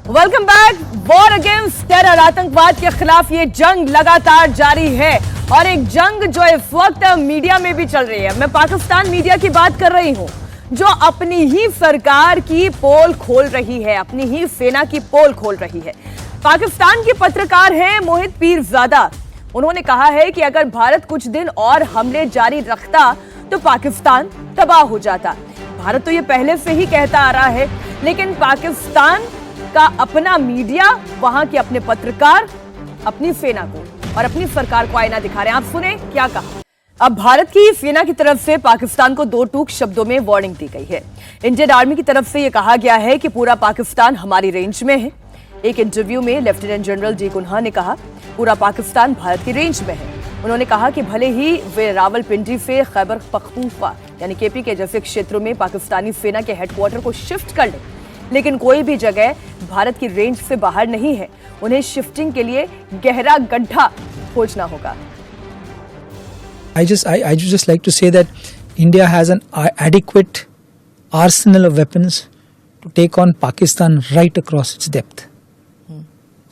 Welcome back. War against terror, आतंकवाद के खिलाफ ये जंग लगातार जारी है और एक जंग जो इस वक्त मीडिया में भी चल रही है। मैं पाकिस्तान मीडिया की बात कर रही हूं जो अपनी ही सरकार की पोल खोल रही है, अपनी ही सेना की पोल खोल रही है। पाकिस्तान के पत्रकार हैं मोहित पीरजादा। उन्होंने कहा है कि अगर भारत कुछ दिन और हमले जारी रखता तो पाकिस्तान तबाह हो जाता। भारत तो ये पहले से ही कहता आ रहा है, लेकिन पाकिस्तान का अपना मीडिया, वहां के अपने पत्रकार अपनी सेना को और अपनी सरकार को आईना दिखा रहे हैं। आप सुने क्या कहा। अब भारत की सेना की तरफ से पाकिस्तान को दो टूक शब्दों में वार्निंग दी गई है। इंडियन आर्मी की तरफ से यह कहा गया है कि पूरा पाकिस्तान हमारी रेंज में है। एक इंटरव्यू में लेफ्टिनेंट जनरल डी कुन्हा ने कहा पूरा पाकिस्तान भारत की रेंज में है। उन्होंने कहा कि भले ही वे रावलपिंडी से खैबर पख्तूनख्वा यानी केपी के जैसे क्षेत्रों में पाकिस्तानी सेना के हेडक्वार्टर को शिफ्ट कर लें, लेकिन कोई भी जगह भारत की रेंज से बाहर नहीं है। उन्हें शिफ्टिंग के लिए गहरा गड्ढा खोजना होगा। I just like to say that India has an adequate arsenal of weapons to take on Pakistan right across its depth.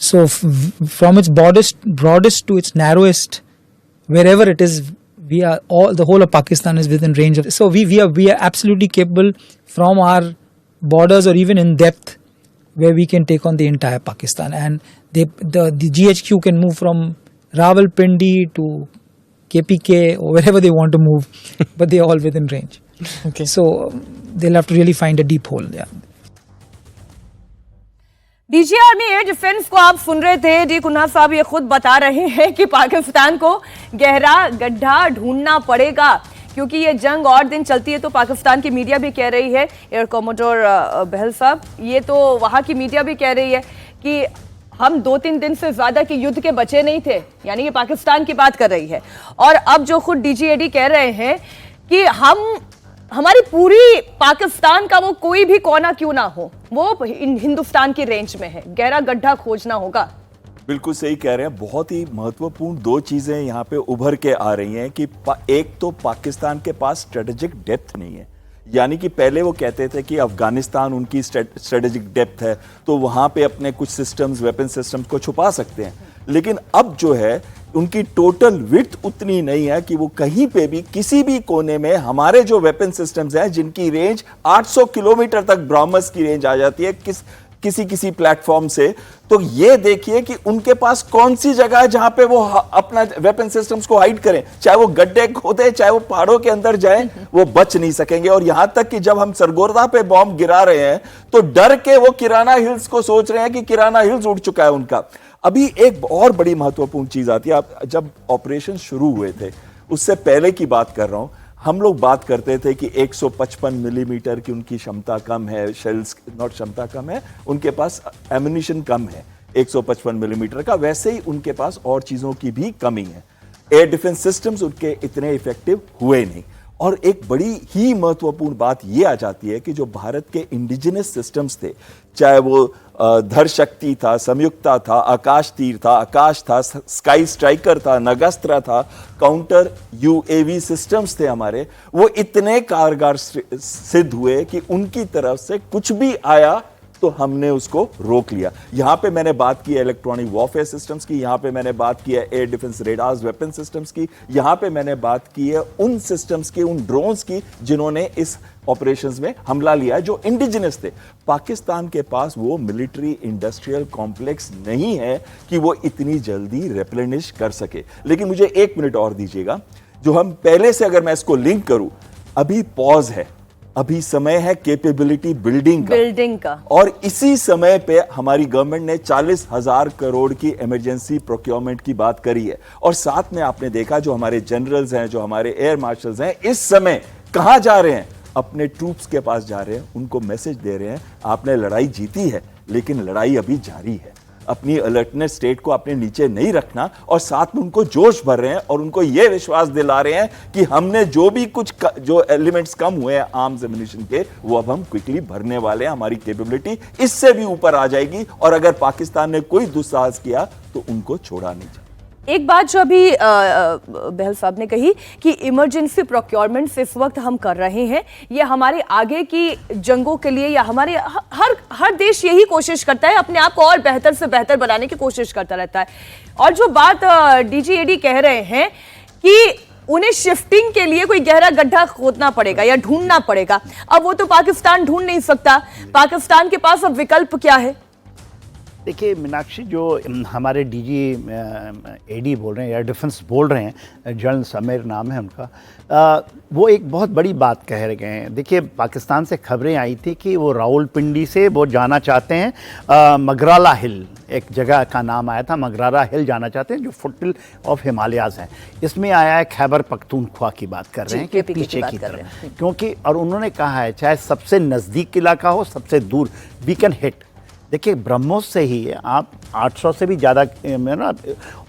So from its broadest to its narrowest, wherever it is, the whole of Pakistan is within range of. So we are absolutely capable from our borders or even in depth where we can take on the entire Pakistan, and the GHQ can move from Rawalpindi to KPK or wherever they want to move, but they're all within range. Okay. So they'll have to really find a deep hole. Yeah. DG army air defence को आप सुन रहे थे। D Cunha साहब ये खुद बता रहे हैं कि पाकिस्तान को गहरा गड्ढा ढूंढना पड़ेगा क्योंकि ये जंग और दिन चलती है। तो पाकिस्तान की मीडिया भी कह रही है, एयर कॉमोडोर बहल साहब, ये तो वहां की मीडिया भी कह रही है कि हम 2-3 दिन से ज्यादा के युद्ध के बचे नहीं थे, यानी ये पाकिस्तान की बात कर रही है। और अब जो खुद डीजीएडी कह रहे हैं कि हमारी पूरी पाकिस्तान का वो कोई भी कोना क्यों ना हो, वो हिंदुस्तान की रेंज में है। गहरा गड्ढा खोजना होगा। बिल्कुल सही कह रहे हैं। बहुत ही महत्वपूर्ण दो चीजें यहाँ पे उभर के आ रही हैं कि एक तो पाकिस्तान के पास स्ट्रेटेजिक डेप्थ नहीं है। यानी कि पहले वो कहते थे कि अफगानिस्तान उनकी स्ट्रेटेजिक डेप्थ है तो वहां पे अपने कुछ सिस्टम्स, वेपन सिस्टम्स को छुपा सकते हैं, लेकिन अब जो है उनकी टोटल विड्थ उतनी नहीं है कि वो कहीं पे भी किसी भी कोने में हमारे जो वेपन सिस्टम्स हैं जिनकी रेंज 800 किलोमीटर तक ब्रह्मस की रेंज आ जाती है किसी प्लेटफॉर्म से, तो ये देखिए कि उनके पास कौन सी जगह है जहां पे वो अपना वेपन सिस्टम्स को हाइड करें। चाहे वो गड्ढे खोदे, चाहे वो पहाड़ों के अंदर जाएं, वो बच नहीं सकेंगे। और यहां तक कि जब हम सरगोदा पे बॉम्ब गिरा रहे हैं तो डर के वो किराना हिल्स को सोच रहे हैं कि किराना हिल्स उड़ चुका है उनका। अभी एक और बड़ी महत्वपूर्ण चीज आती है। आप जब ऑपरेशन शुरू हुए थे उससे पहले की बात कर रहा हूं, हम लोग बात करते थे कि 155 मिलीमीटर की उनकी क्षमता कम है, शेल्स नॉट क्षमता कम है, उनके पास एम्युनिशन कम है 155 मिलीमीटर का। वैसे ही उनके पास और चीजों की भी कमी है। एयर डिफेंस सिस्टम्स उनके इतने इफेक्टिव हुए नहीं। और एक बड़ी ही महत्वपूर्ण बात यह आ जाती है कि जो भारत के इंडिजिनस सिस्टम्स थे, चाहे वो धर शक्ति था, संयुक्ता था, आकाश तीर था, आकाश था, स्काई स्ट्राइकर था, नगस्त्र था, काउंटर यूएवी सिस्टम्स थे हमारे, वो इतने कारगर सिद्ध हुए कि उनकी तरफ से कुछ भी आया तो हमने उसको रोक लिया। यहां पे मैंने बात की है इलेक्ट्रॉनिक वॉरफेयर सिस्टम्स की, यहां पे मैंने बात की है air defence radars weapon systems की, यहां पे मैंने बात की है उन सिस्टम्स की, उन ड्रोन्स की जिन्होंने इस ऑपरेशंस में हमला लिया है जो इंडिजिनस थे। पाकिस्तान के पास वो मिलिट्री इंडस्ट्रियल कॉम्प्लेक्स नहीं है कि वो इतनी जल्दी रिप्लेनिश कर सके। लेकिन मुझे 1 मिनट और दीजिएगा। जो हम पहले से अगर मैं इसको लिंक करूं, अभी पॉज है, अभी समय है कैपेबिलिटी बिल्डिंग का और इसी समय पे हमारी गवर्नमेंट ने 40,000 करोड़ की इमरजेंसी प्रोक्योरमेंट की बात करी है। और साथ में आपने देखा जो हमारे जनरल्स हैं, जो हमारे एयर मार्शल्स हैं, इस समय कहां जा रहे हैं? अपने ट्रूप्स के पास जा रहे हैं, उनको मैसेज दे रहे हैं आपने लड़ाई जीती है लेकिन लड़ाई अभी जारी है। अपनी अलर्टनेस स्टेट को अपने नीचे नहीं रखना और साथ में उनको जोश भर रहे हैं और उनको यह विश्वास दिला रहे हैं कि हमने जो भी कुछ जो एलिमेंट्स कम हुए हैं आर्म्स एम्युनिशन के, वो अब हम क्विकली भरने वाले हैं। हमारी कैपेबिलिटी इससे भी ऊपर आ जाएगी और अगर पाकिस्तान ने कोई दुस्साहस किया तो उनको छोड़ा नहीं जाएगा। एक बात जो अभी बहल साहब ने कही कि इमरजेंसी प्रोक्योरमेंट इस वक्त हम कर रहे हैं, ये हमारे आगे की जंगों के लिए या हमारे हर देश यही कोशिश करता है, अपने आप को और बेहतर से बेहतर बनाने की कोशिश करता रहता है। और जो बात डीजीएडी कह रहे हैं कि उन्हें शिफ्टिंग के लिए कोई गहरा गड्ढा खोदना पड़ेगा या ढूंढना पड़ेगा, अब वो तो पाकिस्तान ढूंढ नहीं सकता। पाकिस्तान के पास अब विकल्प क्या है? देखिए मीनाक्षी, जो हमारे डीजी एडी बोल रहे हैं, एयर डिफेंस बोल रहे हैं, जनरल समीर नाम है उनका, वो एक बहुत बड़ी बात कह रहे हैं। देखिए पाकिस्तान से खबरें आई थी कि वो रावलपिंडी से वो जाना चाहते हैं मगराला हिल, एक जगह का नाम आया था, मगराला हिल जाना चाहते हैं जो फुटहिल ऑफ हिमालयाज हैं। इसमें आया है खैबर पख्तूनख्वा की बात कर रहे हैं कि पीछे की तरफ, क्योंकि और उन्होंने कहा है चाहे सबसे नज़दीक इलाका हो सबसे दूर, वी कैन हिट। देखिए ब्रह्मोस से ही आप 800 से भी ज़्यादा ना,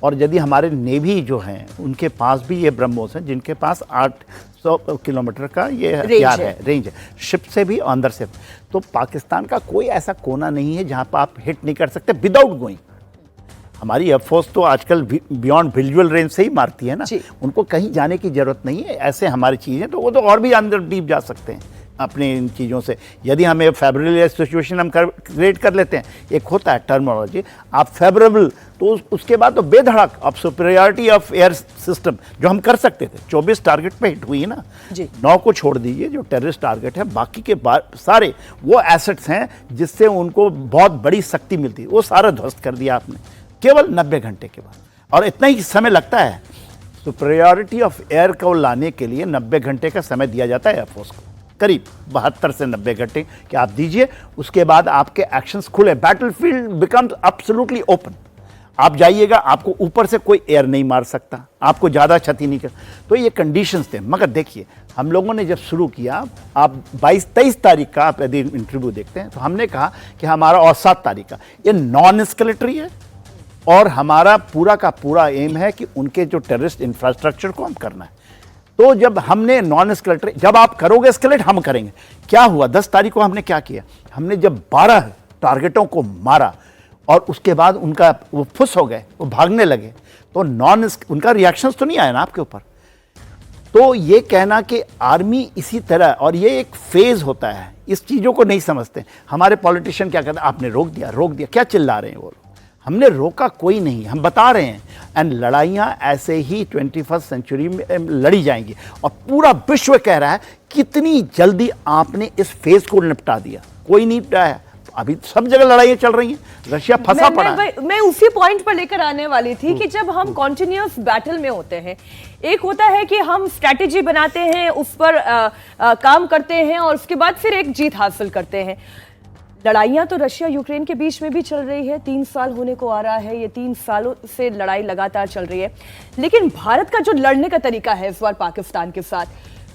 और यदि हमारे नेवी जो हैं उनके पास भी ये ब्रह्मोस हैं जिनके पास 800 किलोमीटर का ये हथियार है, रेंज है, शिप से भी अंदर से। तो पाकिस्तान का कोई ऐसा कोना नहीं है जहाँ पर आप हिट नहीं कर सकते विदाउट गोइंग। हमारी एयरफोर्स तो आजकल बियॉन्ड विजुअल रेंज से ही मारती है ना, उनको कहीं जाने की ज़रूरत नहीं है। ऐसे हमारी चीज़ें तो वो तो और भी अंदर डीप जा सकते हैं अपने इन चीज़ों से। यदि हमें फेवरेबल सिचुएशन हम क्रिएट कर लेते हैं, एक होता है टर्मिनोलॉजी, आप फेवरेबल, तो उसके बाद तो बेधड़क अब सुपीरियरिटी ऑफ एयर सिस्टम जो हम कर सकते थे। 24 टारगेट पे हिट हुई है ना, 9 को छोड़ दीजिए जो टेररिस्ट टारगेट है, बाकी के सारे वो एसेट्स हैं जिससे उनको बहुत बड़ी शक्ति मिलती है, वो सारा ध्वस्त कर दिया आपने केवल 90 घंटे के बाद। और इतना ही समय लगता है सुपीरियरिटी ऑफ एयर को लाने के लिए, 90 घंटे का समय दिया जाता है एयरफोर्स को, करीब 72 से 90 घंटे कि आप दीजिए, उसके बाद आपके एक्शंस खुले, बैटलफील्ड बिकम्स एब्सोल्युटली ओपन। आप जाइएगा, आपको ऊपर से कोई एयर नहीं मार सकता, आपको ज़्यादा क्षति नहीं कर, तो ये कंडीशंस थे। मगर देखिए हम लोगों ने जब शुरू किया, आप 22-23 तारीख का आप यदि इंटरव्यू देखते हैं तो हमने कहा कि हमारा, और 7 तारीख का, ये नॉन एस्केलेटरी है और हमारा पूरा का पूरा एम है कि उनके जो टेररिस्ट इंफ्रास्ट्रक्चर को हम करना है। तो जब हमने नॉन एस्केलेटरी, जब आप करोगे एस्केलेट हम करेंगे। क्या हुआ 10 तारीख को हमने क्या किया, हमने जब 12 टारगेटों को मारा और उसके बाद उनका वो फुस हो गए, वो भागने लगे, तो उनका रिएक्शंस तो नहीं आया ना आपके ऊपर। तो ये कहना कि आर्मी इसी तरह, और ये एक फेज होता है, इस चीज़ों को नहीं समझते हमारे पॉलिटिशियन। क्या कहते हैं, आपने रोक दिया, क्या चिल्ला रहे हैं वो लोग, हमने रोका कोई नहीं, हम बता रहे हैं। एंड लड़ाइयाँ ऐसे ही 21st सेंचुरी में लड़ी जाएंगी, और पूरा विश्व कह रहा है कितनी जल्दी आपने इस फेज को निपटा दिया। कोई नहीं निपटाया, अभी सब जगह लड़ाइयाँ चल रही हैं, रशिया फंसा पड़ा है। मैं उसी पॉइंट पर लेकर आने वाली थी कि जब हम कॉन्टिन्यूअस बैटल में होते हैं, एक होता है कि हम स्ट्रैटेजी बनाते हैं, उस पर काम करते हैं और उसके बाद फिर एक जीत हासिल करते हैं। लड़ाइयां तो रशिया यूक्रेन के बीच में भी चल रही है, 3 साल होने को आ रहा है, ये 3 सालों से लड़ाई लगातार चल रही है। लेकिन भारत का जो लड़ने का तरीका है इस बार पाकिस्तान के साथ,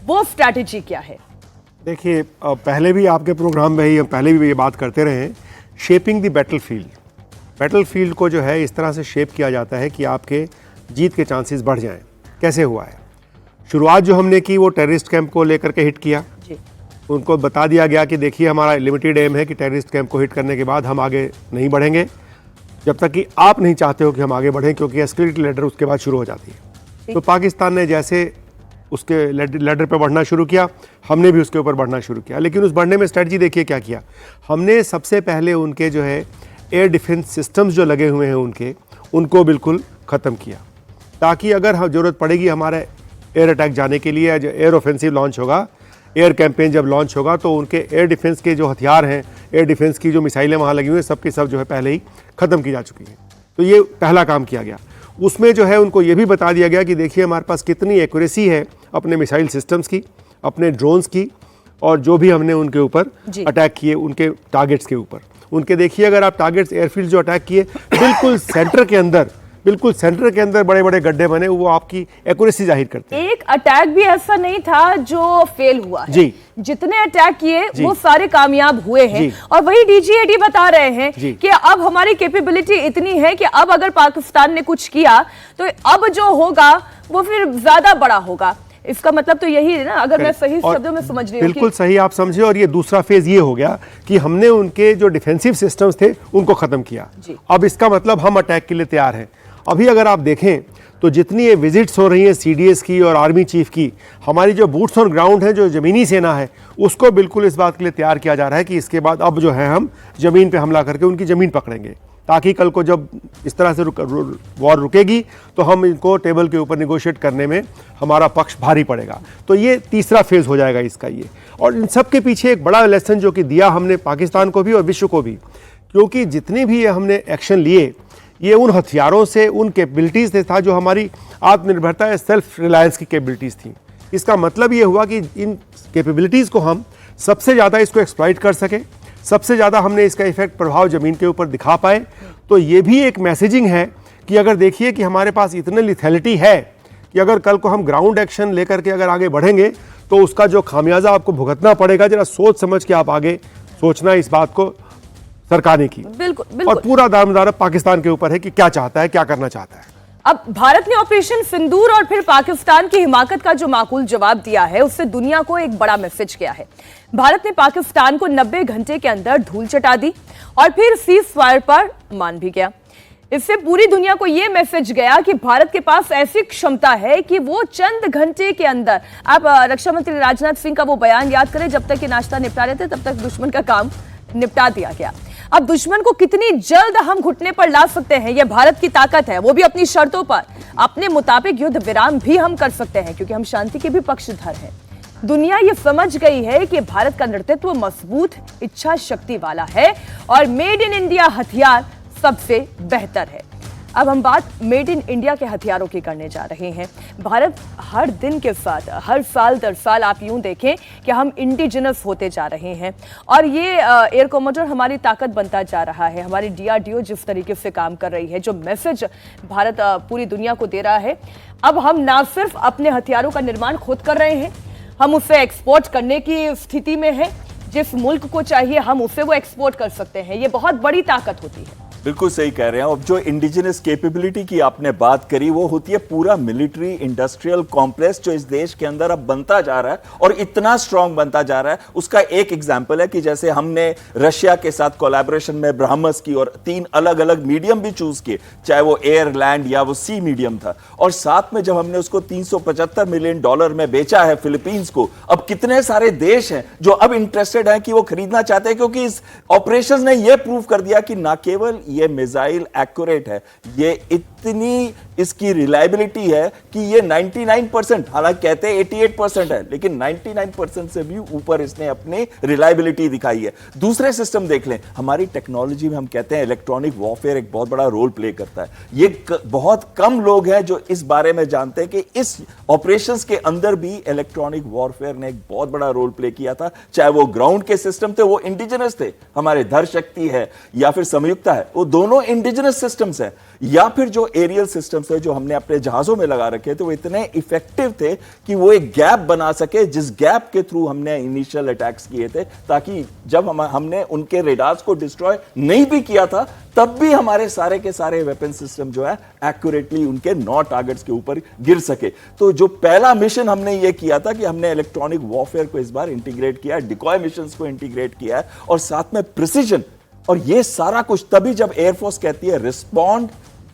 वो स्ट्रैटेजी क्या है? देखिए पहले भी आपके प्रोग्राम में ही, पहले भी ये बात करते रहे हैं, शेपिंग द बैटलफील्ड को जो है इस तरह से शेप किया जाता है कि आपके जीत के चांसेस बढ़ जाएं। कैसे हुआ है, शुरुआत जो हमने की वो टेररिस्ट कैंप को लेकर के हिट किया। उनको बता दिया गया कि देखिए हमारा लिमिटेड एम है कि टेररिस्ट कैंप को हिट करने के बाद हम आगे नहीं बढ़ेंगे जब तक कि आप नहीं चाहते हो कि हम आगे बढ़ें, क्योंकि एस्केलेटरी लैडर उसके बाद शुरू हो जाती है। तो पाकिस्तान ने जैसे उसके लैडर पर बढ़ना शुरू किया, हमने भी उसके ऊपर बढ़ना शुरू किया। लेकिन उस बढ़ने में स्ट्रेटजी देखिए क्या किया हमने। सबसे पहले उनके जो है एयर डिफेंस सिस्टम्स जो लगे हुए हैं उनको बिल्कुल ख़त्म किया, ताकि अगर ज़रूरत पड़ेगी हमारे एयर अटैक जाने के लिए, जो एयर ऑफेंसिव लॉन्च होगा, एयर कैंपेन जब लॉन्च होगा, तो उनके एयर डिफेंस के जो हथियार हैं, एयर डिफेंस की जो मिसाइलें वहाँ लगी हुई हैं, सब की सब जो है पहले ही ख़त्म की जा चुकी हैं। तो ये पहला काम किया गया। उसमें जो है उनको ये भी बता दिया गया कि देखिए हमारे पास कितनी एक्यूरेसी है अपने मिसाइल सिस्टम्स की, अपने ड्रोन्स की, और जो भी हमने उनके ऊपर अटैक किए उनके टारगेट्स के ऊपर, उनके देखिए अगर आप टारगेट्स एयरफील्ड जो अटैक किए, बिल्कुल सेंटर के अंदर बड़े बड़े गड्ढे बने, वो आपकी एक्यूरेसी जाहिर करते हैं। एक अटैक भी ऐसा नहीं था जो फेल हुआ है। जी, जितने अटैक किए वो सारे कामयाब हुए हैं। और वही डीजीएडी बता रहे हैं कि अब हमारी कैपेबिलिटी इतनी है कि अब अगर पाकिस्तान ने कुछ किया तो अब जो होगा वो फिर ज्यादा बड़ा होगा। इसका मतलब तो यही है ना, अगर मैं सही शब्दों में समझ रही हूँ। बिल्कुल सही आप समझे। और ये दूसरा फेज ये हो गया कि हमने उनके जो डिफेंसिव सिस्टम्स थे उनको खत्म किया। अब इसका मतलब हम अटैक के लिए तैयार हैं। अभी अगर आप देखें तो जितनी ये विजिट्स हो रही हैं CDS की और आर्मी चीफ की, हमारी जो बूट्स ऑन ग्राउंड है, जो ज़मीनी सेना है, उसको बिल्कुल इस बात के लिए तैयार किया जा रहा है कि इसके बाद अब जो है हम ज़मीन पे हमला करके उनकी ज़मीन पकड़ेंगे, ताकि कल को जब इस तरह से वॉर रुकेगी तो हम इनको टेबल के ऊपर निगोशिएट करने में हमारा पक्ष भारी पड़ेगा। तो ये तीसरा फेज़ हो जाएगा इसका ये। और इन सब के पीछे एक बड़ा लेसन जो कि दिया हमने पाकिस्तान को भी और विश्व को भी, क्योंकि जितने भी हमने एक्शन लिए ये उन हथियारों से, उन कैपेबिलिटीज़ से था जो हमारी आत्मनिर्भरता या सेल्फ रिलायंस की कैपेबिलिटीज़ थी। इसका मतलब ये हुआ कि इन कैपेबिलिटीज़ को हम सबसे ज़्यादा इसको एक्सप्लॉइट कर सके, सबसे ज़्यादा हमने इसका इफेक्ट प्रभाव ज़मीन के ऊपर दिखा पाए। तो ये भी एक मैसेजिंग है कि अगर देखिए कि हमारे पास इतनी लिथैलिटी है कि अगर कल को हम ग्राउंड एक्शन लेकर के अगर आगे बढ़ेंगे तो उसका जो खामियाजा आपको भुगतना पड़ेगा। जरा सोच समझ के आप आगे सोचना इस बात को सरकार ने की। बिल्कुल, और बिल्कुल। पूरा दारोमदार पाकिस्तान के ऊपर है कि क्या चाहता है, क्या करना चाहता है। अब भारत ने ऑपरेशन सिंदूर और फिर पाकिस्तान की हिमाकत का जो माकूल जवाब दिया है, उससे दुनिया को एक बड़ा मैसेज गया है। भारत ने पाकिस्तान को 90 घंटे के अंदर धूल चटा दी और फिर सीज फायर पर मान भी गया। इससे पूरी दुनिया को यह मैसेज गया कि भारत के पास ऐसी क्षमता है कि वो चंद घंटे के अंदर, आप रक्षा मंत्री राजनाथ सिंह का वो बयान याद करें, जब तक ये नाश्ता निपटा रहे थे तब तक दुश्मन का काम निपटा दिया गया। अब दुश्मन को कितनी जल्द हम घुटने पर ला सकते हैं, यह भारत की ताकत है, वो भी अपनी शर्तों पर। अपने मुताबिक युद्ध विराम भी हम कर सकते हैं, क्योंकि हम शांति के भी पक्षधर हैं। दुनिया ये समझ गई है कि भारत का नेतृत्व मजबूत इच्छा शक्ति वाला है और मेड इन इंडिया हथियार सबसे बेहतर है। अब हम बात मेड इन इंडिया के हथियारों की करने जा रहे हैं। भारत हर दिन के साथ, हर साल दर साल आप यूं देखें कि हम इंडिजिनस होते जा रहे हैं और ये एयर कॉमोडोर हमारी ताकत बनता जा रहा है। हमारी DRDO जिस तरीके से काम कर रही है, जो मैसेज भारत पूरी दुनिया को दे रहा है, अब हम ना सिर्फ अपने हथियारों का निर्माण खुद कर रहे हैं, हम उसे एक्सपोर्ट करने की स्थिति में हैं। जिस मुल्क को चाहिए हम उसे वो एक्सपोर्ट कर सकते हैं। ये बहुत बड़ी ताकत होती है। बिल्कुल सही कह रहे हैं। अब जो इंडिजिनस कैपेबिलिटी की आपने बात करी, वो होती है पूरा मिलिट्री इंडस्ट्रियल कॉम्प्लेक्स जो इस देश के अंदर अब बनता जा रहा है और इतना स्ट्रांग बनता जा रहा है। उसका एक एग्जांपल है कि जैसे हमने रशिया के साथ कोलैबोरेशन में ब्रह्मस की और 3 अलग अलग मीडियम भी चूज किए, चाहे वो एयर, लैंड या वो सी मीडियम था, और साथ में जब हमने उसको $375 मिलियन में बेचा है फिलीपींस को, अब कितने सारे देश हैं जो अब इंटरेस्टेड हैं कि वो खरीदना चाहते हैं, क्योंकि इस ऑपरेशन ने यह प्रूव कर दिया कि ना केवल ये मिसाइल एक्यूरेट है, ये इतनी इसकी रिलायबिलिटी है कि ये 99%, हालांकि कहते हैं 88% है, लेकिन 99% से भी ऊपर इसने अपनी रिलायबिलिटी दिखाई है। दूसरे सिस्टम देख लें, हमारी टेक्नोलॉजी में हम कहते हैं इलेक्ट्रॉनिक वॉरफेयर एक बहुत बड़ा रोल प्ले करता है। ये बहुत कम लोग हैं जो इस बारे में जानते हैं कि इस ऑपरेशंस के अंदर भी इलेक्ट्रॉनिक वॉरफेयर ने एक बहुत बड़ा रोल प्ले किया था। चाहे वो ग्राउंड के सिस्टम थे, वो इंडिजिनस थे, हमारे धर शक्ति है या फिर संयुक्ता है, वो दोनों इंडिजिनस सिस्टम्स हैं, या फिर जो एरियल सिस्टम्स है जो हमने अपने जहाजों में लगा रखे थे, वो इतने इफेक्टिव थे कि वो एक गैप बना सके, जिस गैप के थ्रू हमने इनिशियल अटैक्स किए थे, ताकि जब हमने उनके रेडार्स को डिस्ट्रॉय नहीं भी किया था, तब भी हमारे सारे के सारे वेपन सिस्टम जो है एक्यूरेटली उनके 9 टारगेट्स के ऊपर गिर सके। तो जो पहला मिशन हमने ये किया था कि हमने इलेक्ट्रॉनिक वॉरफेयर को इस बार इंटीग्रेट किया, डिकॉय मिशंस को इंटीग्रेट किया है, और साथ में प्रिसीजन, और ये सारा कुछ तभी जब एयरफोर्स कहती है रिस्पॉन्ड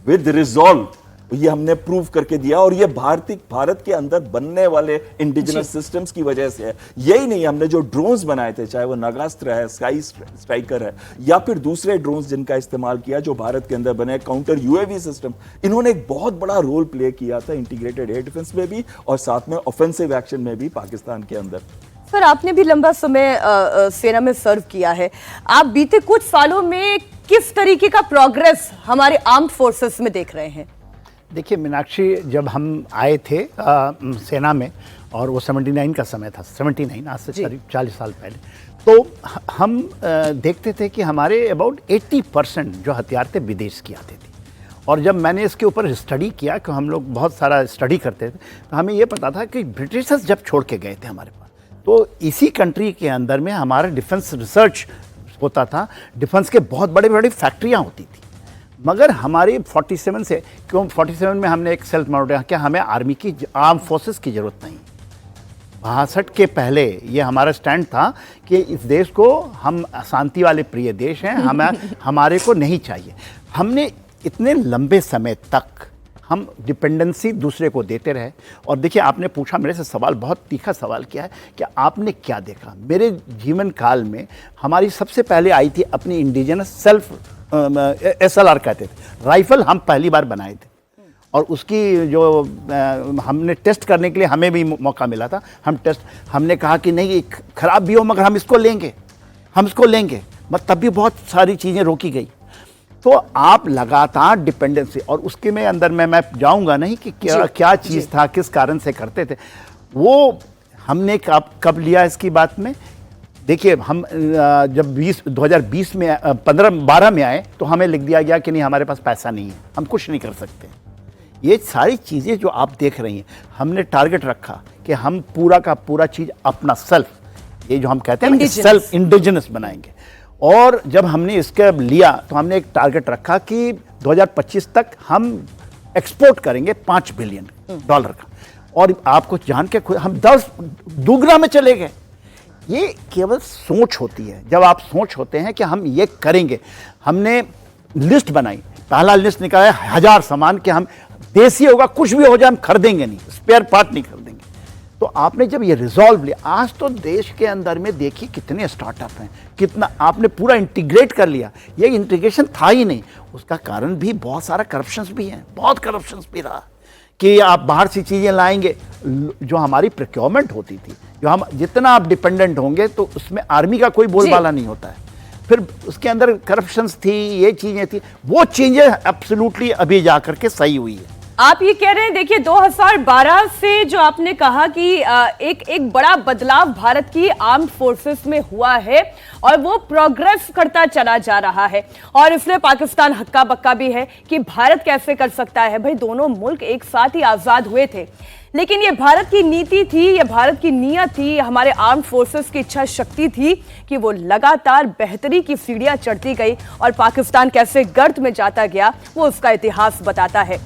विद रिजॉल्व, ये हमने प्रूव करके दिया। और ये भारत के अंदर बनने वाले इंडिजिनस सिस्टम्स की वजह से है। यही नहीं, हमने जो ड्रोन्स बनाए थे, चाहे वो नागास्त्र है, स्काई स्ट्राइकर है, या फिर दूसरे ड्रोन्स जिनका इस्तेमाल किया जो भारत के अंदर बने, काउंटर UAV सिस्टम, इन्होंने एक बहुत बड़ा रोल प्ले किया था इंटीग्रेटेड एयर डिफेंस में भी और साथ में ऑफेंसिव एक्शन में भी पाकिस्तान के अंदर। सर, आपने भी लंबा समय सेना में सर्व किया है। आप बीते कुछ सालों में किस तरीके का प्रोग्रेस हमारे आर्म्ड फोर्सेस में देख रहे हैं? देखिए मीनाक्षी, जब हम आए थे सेना में, और वो 79 का समय था, 79 आज से 40 साल पहले, तो हम देखते थे कि हमारे अबाउट 80% जो हथियार थे विदेश की आते थे। और जब मैंने इसके ऊपर स्टडी किया, कि हम लोग बहुत सारा स्टडी करते थे, तो हमें ये पता था कि ब्रिटिशर्स जब छोड़ के गए थे हमारे पास, तो इसी कंट्री के अंदर में हमारा डिफेंस रिसर्च होता था, डिफेंस के बहुत बड़े बड़े फैक्ट्रियाँ होती थी। मगर हमारी 47 से, क्यों 47 में हमने एक सेल्फ मॉडल क्या, हमें आर्मी की, आर्म फोर्सेस की ज़रूरत नहीं। 62 के पहले ये हमारा स्टैंड था कि इस देश को, हम शांति वाले प्रिय देश हैं, हमें हमारे को नहीं चाहिए। हमने इतने लंबे समय तक हम डिपेंडेंसी दूसरे को देते रहे। और देखिए, आपने पूछा मेरे से सवाल, बहुत तीखा सवाल किया है कि आपने क्या देखा। मेरे जीवन काल में हमारी सबसे पहले आई थी अपनी इंडिजिनस सेल्फ SLR कहते थे, राइफल हम पहली बार बनाए थे। और उसकी जो हमने टेस्ट करने के लिए हमें भी मौका मिला था। हमने कहा कि नहीं, एक खराब भी हो मगर हम इसको लेंगे, मगर तब भी बहुत सारी चीज़ें रोकी गई। तो आप लगातार डिपेंडेंसी, और उसके में अंदर में मैं जाऊंगा नहीं कि क्या चीज़ था, किस कारण से करते थे वो। हमने कब लिया इसकी बात में, देखिए हम जब 2020 में 15-12 में आए तो हमें लिख दिया गया कि नहीं, हमारे पास पैसा नहीं है, हम कुछ नहीं कर सकते। ये सारी चीज़ें जो आप देख रही हैं, हमने टारगेट रखा कि हम पूरा का पूरा चीज़ अपना सेल्फ, ये जो हम कहते हैं ना, सेल्फ इंडिजिनस बनाएंगे। और जब हमने इसका लिया तो हमने एक टारगेट रखा कि 2025 तक हम एक्सपोर्ट करेंगे $5 बिलियन का। और आपको जान के हम 10 दुगना में चले गए। ये केवल सोच होती है। जब आप सोच होते हैं कि हम ये करेंगे, हमने लिस्ट बनाई, पहला लिस्ट निकाला 1000 सामान कि हम देसी होगा, कुछ भी हो जाए हम खरीदेंगे नहीं, स्पेयर पार्ट नहीं खरीदेंगे। तो आपने जब ये रिजॉल्व लिया, आज तो देश के अंदर में देखिए कितने स्टार्टअप हैं, कितना आपने पूरा इंटीग्रेट कर लिया। ये इंटीग्रेशन था ही नहीं, उसका कारण भी बहुत सारा करप्शंस भी हैं, बहुत करप्शंस भी रहा कि आप बाहर से चीज़ें लाएंगे। जो हमारी प्रोक्योरमेंट होती थी, जो हम जितना आप डिपेंडेंट होंगे तो उसमें आर्मी का कोई बोलबाला नहीं होता है। फिर उसके अंदर करप्शंस थी, ये चीज़ें थी, वो चीज़ें एब्सोल्युटली अभी जाकर के सही हुई है। आप ये कह रहे हैं, देखिए 2012 से जो आपने कहा कि एक बड़ा बदलाव भारत की आर्म्ड फोर्सेस में हुआ है और वो प्रोग्रेस करता चला जा रहा है, और इसलिए पाकिस्तान हक्का बक्का भी है कि भारत कैसे कर सकता है। भाई, दोनों मुल्क एक साथ ही आजाद हुए थे, लेकिन ये भारत की नीति थी, ये भारत की नीयत थी, हमारे आर्म्ड फोर्सेस की इच्छा शक्ति थी कि वो लगातार बेहतरी की सीढ़ियां चढ़ती गई और पाकिस्तान कैसे गर्त में जाता गया वो उसका इतिहास बताता है।